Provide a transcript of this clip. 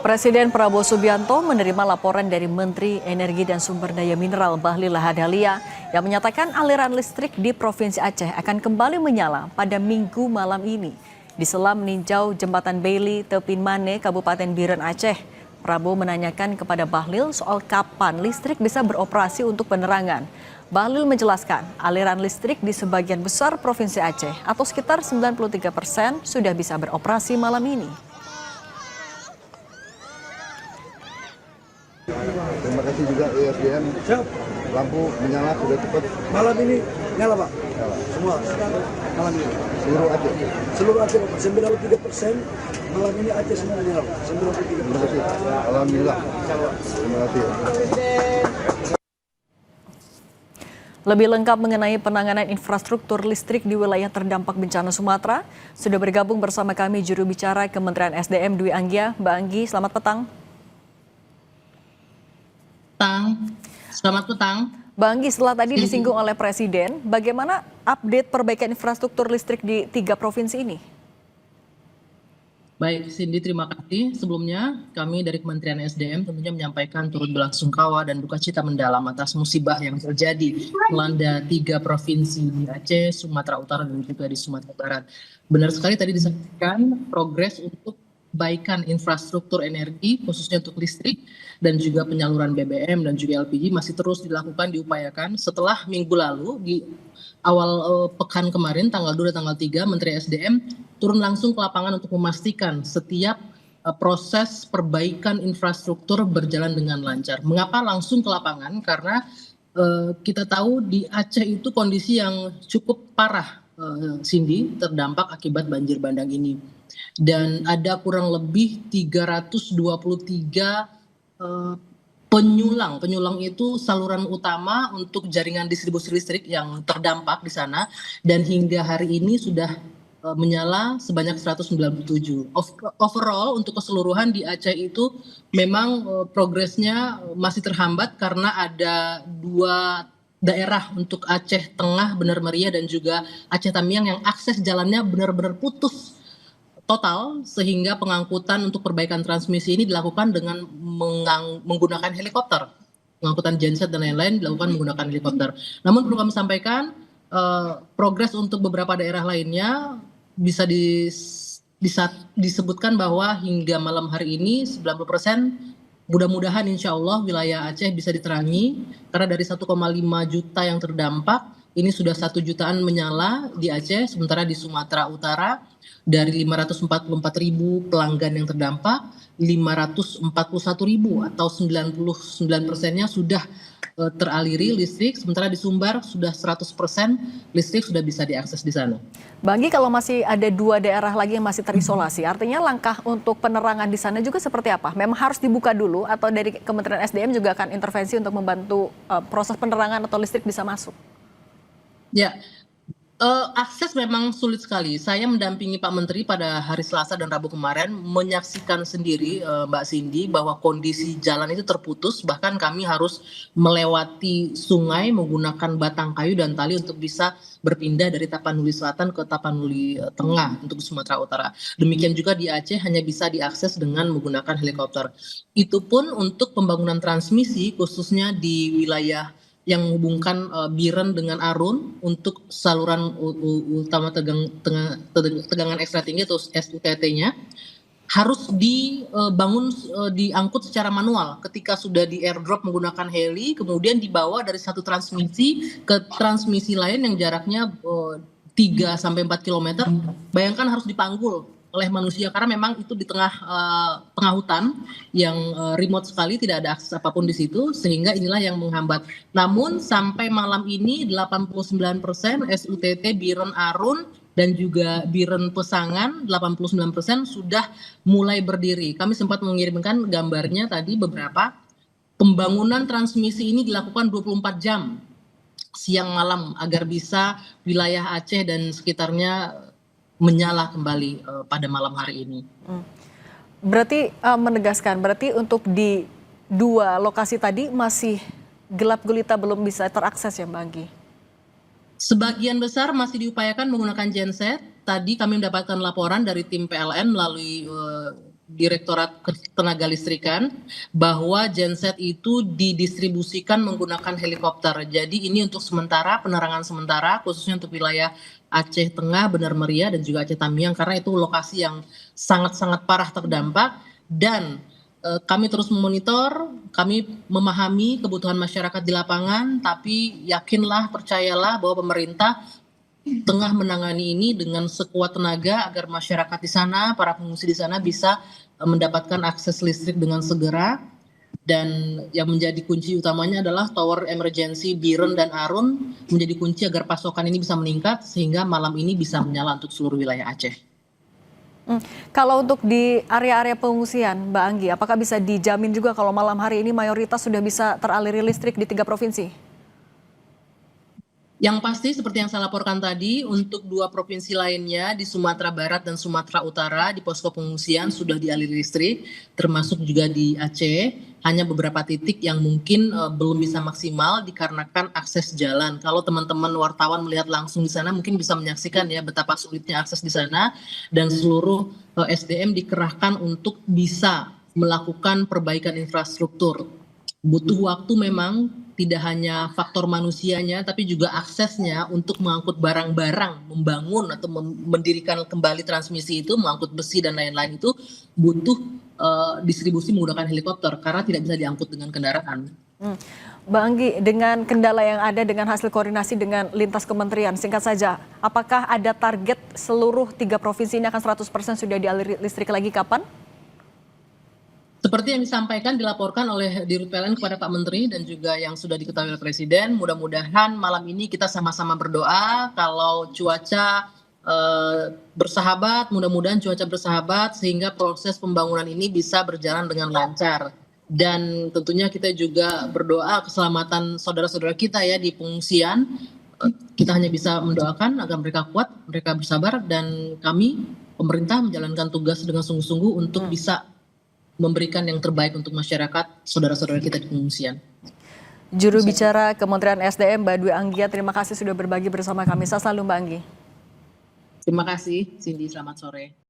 Presiden Prabowo Subianto menerima laporan dari Menteri Energi dan Sumber Daya Mineral Bahlil Lahadalia yang menyatakan aliran listrik di Provinsi Aceh akan kembali menyala pada Minggu malam ini. Di sela meninjau Jembatan Bailey, Tepin Mane, Kabupaten Biren, Aceh, Prabowo menanyakan kepada Bahlil soal kapan listrik bisa beroperasi untuk penerangan. Bahlil menjelaskan aliran listrik di sebagian besar Provinsi Aceh atau sekitar 93% sudah bisa beroperasi malam ini. Terima kasih juga ESDM. Lampu menyala sudah cepat. Malam ini nyala Pak? Nyala. Semua malam ini. Seluruh Aceh. Seluruh Aceh 93%. Malam ini Aceh semua menyala. 93%. Terima kasih. Alhamdulillah. Terima kasih. Lebih lengkap mengenai penanganan infrastruktur listrik di wilayah terdampak bencana Sumatera, sudah bergabung bersama kami juru bicara Kementerian SDM Dwi Anggia. Mbak Anggi, selamat petang. Selamat petang. Bang Anggi, setelah tadi disinggung oleh Presiden, bagaimana update perbaikan infrastruktur listrik di 3 provinsi ini? Baik, Cindy, terima kasih. Sebelumnya, kami dari Kementerian SDM tentunya menyampaikan turut belasungkawa dan duka cita mendalam atas musibah yang terjadi melanda 3 provinsi di Aceh, Sumatera Utara, dan juga di Sumatera Barat. Benar sekali tadi disampaikan progres untuk perbaikan infrastruktur energi, khususnya untuk listrik, dan juga penyaluran BBM dan juga LPG masih terus dilakukan, diupayakan. Setelah minggu lalu, di awal pekan kemarin, tanggal 2 dan tanggal 3, Menteri SDM turun langsung ke lapangan untuk memastikan setiap proses perbaikan infrastruktur berjalan dengan lancar. Mengapa langsung ke lapangan? Karena kita tahu di Aceh itu kondisi yang cukup parah, Cindy, terdampak akibat banjir bandang ini. Dan ada kurang lebih 323 penyulang itu saluran utama untuk jaringan distribusi listrik yang terdampak di sana, dan hingga hari ini sudah menyala sebanyak 197. Overall untuk keseluruhan di Aceh itu memang progresnya masih terhambat karena ada 2 daerah untuk Aceh Tengah, Benar Meriah, dan juga Aceh Tamiang yang akses jalannya benar-benar putus total, sehingga pengangkutan untuk perbaikan transmisi ini dilakukan dengan menggunakan helikopter. Pengangkutan genset dan lain-lain dilakukan menggunakan helikopter. Namun perlu kami sampaikan, progres untuk beberapa daerah lainnya bisa disebutkan bahwa hingga malam hari ini 90%, mudah-mudahan insya Allah wilayah Aceh bisa diterangi, karena dari 1,5 juta yang terdampak, ini sudah 1 jutaan menyala di Aceh, sementara di Sumatera Utara dari 544.000 pelanggan yang terdampak, 541.000 atau 99%-nya sudah teraliri listrik, sementara di Sumbar sudah 100% listrik sudah bisa diakses di sana. Bang Anggi, kalau masih ada 2 daerah lagi yang masih terisolasi, artinya langkah untuk penerangan di sana juga seperti apa? Memang harus dibuka dulu atau dari Kementerian SDM juga akan intervensi untuk membantu proses penerangan atau listrik bisa masuk? Ya, akses memang sulit sekali. Saya mendampingi Pak Menteri pada hari Selasa dan Rabu kemarin, menyaksikan sendiri Mbak Cindy bahwa kondisi jalan itu terputus, bahkan kami harus melewati sungai menggunakan batang kayu dan tali untuk bisa berpindah dari Tapanuli Selatan ke Tapanuli Tengah untuk Sumatera Utara. Demikian juga di Aceh hanya bisa diakses dengan menggunakan helikopter. Itu pun untuk pembangunan transmisi, khususnya di wilayah yang menghubungkan Biren dengan Arun untuk saluran utama tegangan ekstra tinggi atau SUTT-nya harus dibangun, diangkut secara manual. Ketika sudah di airdrop menggunakan heli, kemudian dibawa dari satu transmisi ke transmisi lain yang jaraknya 3-4 km, bayangkan harus dipanggul oleh manusia karena memang itu di tengah hutan yang remote sekali, tidak ada akses apapun di situ, sehingga inilah yang menghambat. Namun sampai malam ini 89% SUTT Biren Arun dan juga Biren Pesangan 89% sudah mulai berdiri. Kami sempat mengirimkan gambarnya tadi beberapa. Pembangunan transmisi ini dilakukan 24 jam siang malam agar bisa wilayah Aceh dan sekitarnya menyala kembali pada malam hari ini. Berarti menegaskan, berarti untuk di 2 lokasi tadi masih gelap gulita, belum bisa terakses ya Mbak Anggi? Sebagian besar masih diupayakan menggunakan genset. Tadi kami mendapatkan laporan dari tim PLN melalui Direktorat Tenaga Listrikan bahwa genset itu didistribusikan menggunakan helikopter. Jadi ini untuk sementara, penerangan sementara khususnya untuk wilayah Aceh Tengah, Benar Meriah dan juga Aceh Tamiang karena itu lokasi yang sangat-sangat parah terdampak dan kami terus memonitor, kami memahami kebutuhan masyarakat di lapangan, tapi yakinlah, percayalah bahwa pemerintah tengah menangani ini dengan sekuat tenaga agar masyarakat di sana, para pengungsi di sana bisa mendapatkan akses listrik dengan segera. Dan yang menjadi kunci utamanya adalah tower emergency Biren dan Arun menjadi kunci agar pasokan ini bisa meningkat sehingga malam ini bisa menyala untuk seluruh wilayah Aceh. Kalau untuk di area-area pengungsian, Mbak Anggi, apakah bisa dijamin juga kalau malam hari ini mayoritas sudah bisa teraliri listrik di 3 provinsi? Yang pasti seperti yang saya laporkan tadi, untuk 2 provinsi lainnya di Sumatera Barat dan Sumatera Utara di posko pengungsian sudah dialiri listrik, termasuk juga di Aceh. Hanya beberapa titik yang mungkin belum bisa maksimal dikarenakan akses jalan. Kalau teman-teman wartawan melihat langsung di sana mungkin bisa menyaksikan ya betapa sulitnya akses di sana dan seluruh SDM dikerahkan untuk bisa melakukan perbaikan infrastruktur. Butuh waktu memang, tidak hanya faktor manusianya tapi juga aksesnya untuk mengangkut barang-barang, membangun atau mendirikan kembali transmisi itu, mengangkut besi dan lain-lain itu butuh distribusi menggunakan helikopter karena tidak bisa diangkut dengan kendaraan. Mbak Anggi, dengan kendala yang ada dengan hasil koordinasi dengan lintas kementerian, singkat saja, apakah ada target seluruh 3 provinsi ini akan 100% sudah dialiri listrik lagi kapan? Seperti yang disampaikan, dilaporkan oleh Dirut PLN kepada Pak Menteri dan juga yang sudah diketahui oleh Presiden, mudah-mudahan malam ini kita sama-sama berdoa kalau cuaca bersahabat, mudah-mudahan cuaca bersahabat sehingga proses pembangunan ini bisa berjalan dengan lancar. Dan tentunya kita juga berdoa keselamatan saudara-saudara kita ya di pengungsian. Kita hanya bisa mendoakan agar mereka kuat, mereka bersabar, dan kami, pemerintah, menjalankan tugas dengan sungguh-sungguh untuk bisa memberikan yang terbaik untuk masyarakat, saudara-saudara kita di pengungsian. Juru bicara Kementerian SDM, Mbak Dwi Anggia, terima kasih sudah berbagi bersama kami. Selalu Mbak Anggi. Terima kasih, Cindy. Selamat sore.